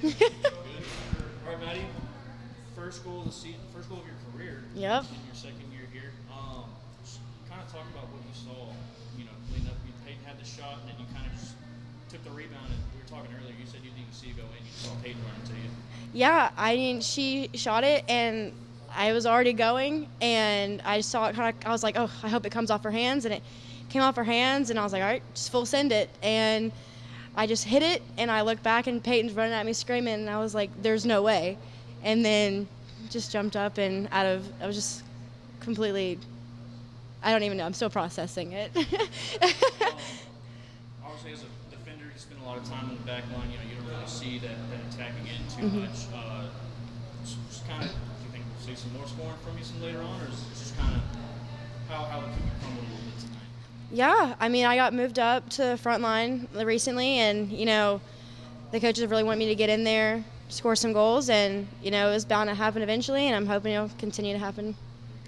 All right, Maddie. First goal of the season, first goal of your career. Yep. In your second year here. Just kind of talk about what you saw. Clean up. Peyton had the shot, and then you kind of just took the rebound. And we were talking earlier. You said you didn't even see it go in. You saw Peyton run into you. Yeah, I mean, she shot it, and I was already going, and I saw it kind of, I was like, oh, I hope it comes off her hands, and it came off her hands, and I was like, all right, just full send it, and I just hit it, and I looked back, and Peyton's running at me screaming, and I was like, there's no way, and then just jumped up, and I was just completely, I don't even know, I'm still processing it. Obviously, as a defender, you spend a lot of time on the back line. You don't really see that attacking end too much. Just kind of, do you think we'll see some more scoring from you some later on, or is it just kind of how the cookie crumbled a little bit tonight? Yeah, I mean, I got moved up to front line recently, and, the coaches really want me to get in there, score some goals, and, it was bound to happen eventually, and I'm hoping it'll continue to happen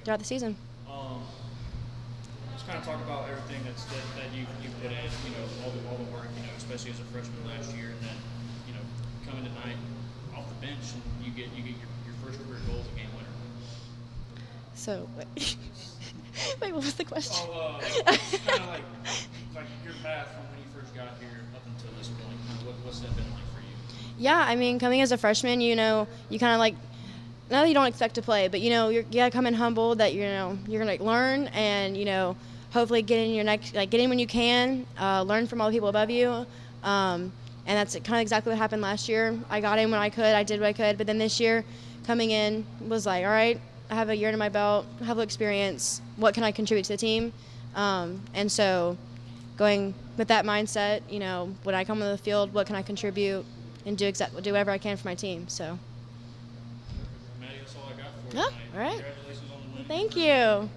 throughout the season. Just kind of talk about everything that you put in, all the work, especially as a freshman last year, and then, coming tonight off the bench, and you get your first career goal as a game winner. So, wait, what was the question? Just kind of like your path from when you first got here up until this point. Kind of what's that been like for you? Yeah, I mean, coming as a freshman, you kind of like, not that you don't expect to play, but, you got to come in humble that, you're going to learn and, hopefully get in your next, get in when you can, learn from all the people above you. And that's kind of exactly what happened last year. I got in when I could, I did what I could, but then this year coming in was like, all right, I have a year under my belt, I have experience, what can I contribute to the team? And so going with that mindset, when I come on the field, what can I contribute and do whatever I can for my team, so. Maddie, that's all I got for you Yeah, tonight. all right. Congratulations on the win. Thank you.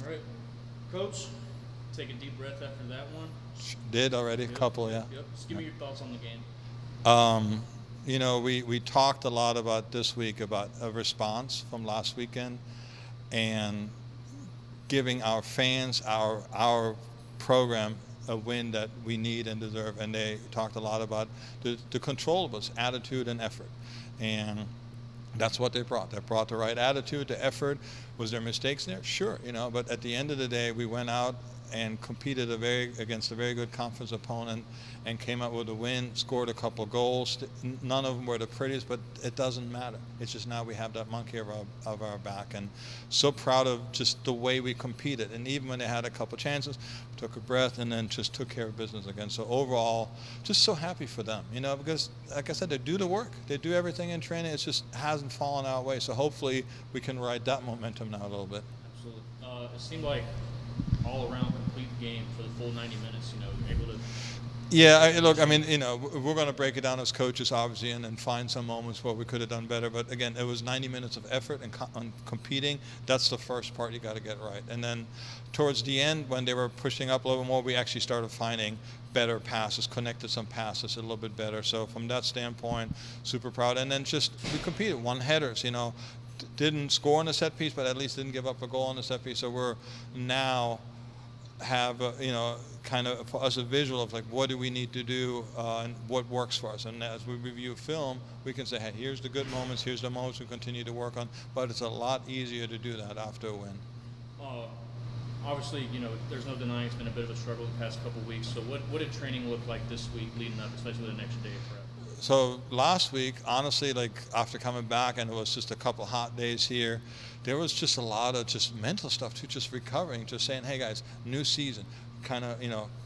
All right, Coach, take a deep breath after that one. Did already, a couple, yeah. Yep. Just give me your thoughts on the game. We talked a lot about this week about a response from last weekend and giving our fans, our program, a win that we need and deserve. And they talked a lot about the controllables, attitude and effort. And that's what they brought. They brought the right attitude, the effort. Was there mistakes there? Sure, but at the end of the day, we went out and competed against a very good conference opponent and came out with a win, scored a couple goals. None of them were the prettiest, but it doesn't matter. It's just now we have that monkey of our back, and so proud of just the way we competed. And even when they had a couple chances, took a breath and then just took care of business again. So overall, just so happy for them, because like I said, they do the work. They do everything in training. It just hasn't fallen our way. So hopefully we can ride that momentum now a little bit. Absolutely. It seemed like all around complete game for the full 90 minutes, able to. Yeah, look, we're going to break it down as coaches, obviously, and then find some moments where we could have done better. But again, it was 90 minutes of effort and competing. That's the first part you got to get right. And then towards the end, when they were pushing up a little more, we actually started finding better passes, connected some passes a little bit better. So from that standpoint, super proud. And then just we competed, won headers, didn't score on the set piece, but at least didn't give up a goal on the set piece. So we're now have kind of for us a visual of like what do we need to do and what works for us. And as we review film, we can say, hey, here's the good moments, here's the moments we continue to work on. But it's a lot easier to do that after a win. Obviously, there's no denying it's been a bit of a struggle the past couple of weeks. So what did training look like this week leading up, especially the next day of prep? So last week, honestly, like after coming back and it was just a couple hot days here, there was just a lot of just mental stuff too, just recovering, just saying, hey guys, new season, kind of,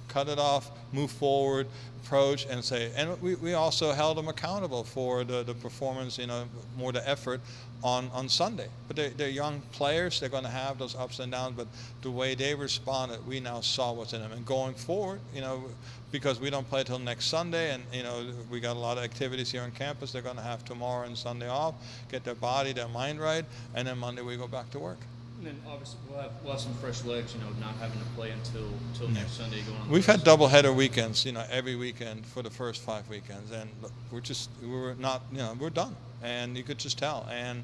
cut it off, move forward, approach, and say, and we also held them accountable for the performance, more the effort on Sunday. But they're young players, they're going to have those ups and downs, but the way they responded, we now saw what's in them. And going forward, because we don't play till next Sunday, and we got a lot of activities here on campus, they're going to have tomorrow and Sunday off, get their body, their mind right, and then Monday we go back to work. And then obviously we'll have some fresh legs, not having to play until next Sunday. Going on. We've had doubleheader weekends, every weekend for the first 5 weekends, and we're done, and you could just tell. And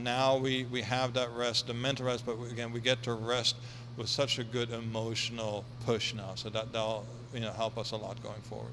now we have that rest, the mental rest, but again we get to rest with such a good emotional push now, so that'll help us a lot going forward.